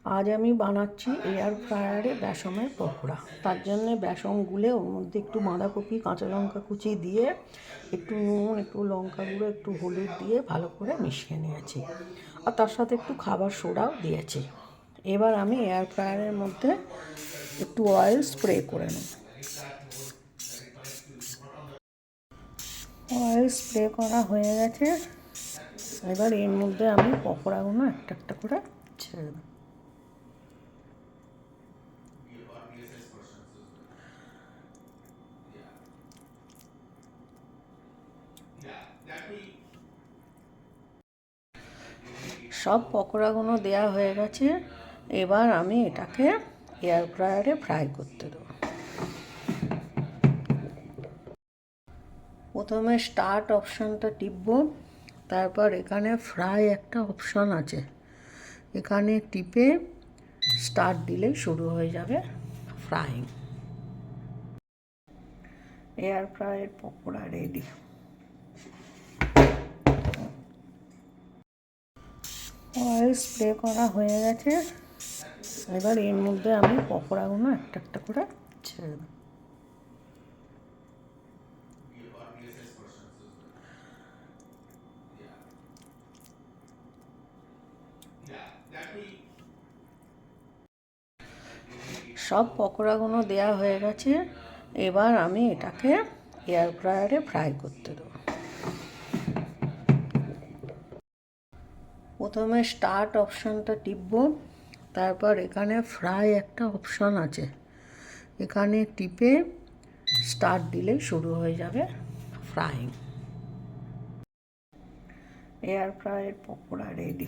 আজ আমি বানাচ্ছি এয়ার ফ্রায়ারে বেসনের পকোড়া। তার জন্যে বেসন গুলে ওর মধ্যে একটু বাঁধাকপি, কাঁচা লঙ্কা কুচি দিয়ে একটু নুন, একটু লঙ্কা গুঁড়ো, একটু হলুদ দিয়ে ভালো করে মিশিয়ে নিয়েছি। আর তার সাথে একটু খাবার সোডাও দিয়েছি। এবার আমি এয়ার ফ্রায়ারের মধ্যে একটু অয়েল স্প্রে করে নেব। অয়েল স্প্রে করা হয়ে গেছে। এবার এর মধ্যে আমি পকোড়াগুলো একটা একটা করে ছেড়ে দেব। সব পকোড়াগুলো দেওয়া হয়ে গেছে। এবার আমি এটাকে এয়ার ফ্রায়ারে ফ্রাই করতে দেবো। প্রথমে স্টার্ট অপশানটা টিপব, তারপর এখানে ফ্রাই একটা অপশান আছে, এখানে টিপে স্টার্ট দিলেই শুরু হয়ে যাবে ফ্রাইং। এয়ার ফ্রাইয়ের পকোড়া রেডি। অয়েল স্প্রে করা হয়ে গেছে। এবার এর মধ্যে আমি পকোড়াগুলো একটা একটা করে ছেড়ে দেব। সব পকোড়াগুলো দেওয়া হয়ে গেছে। এবার আমি এটাকে এয়ার ফ্রায়ারে ফ্রাই করতে দেবো। প্রথমে স্টার্ট অপশানটা টিপব, তারপর এখানে ফ্রাই একটা অপশান আছে, এখানে টিপে স্টার্ট দিলেই শুরু হয়ে যাবে ফ্রাইং। এয়ার ফ্রাইয়ের পকোড়া রেডি।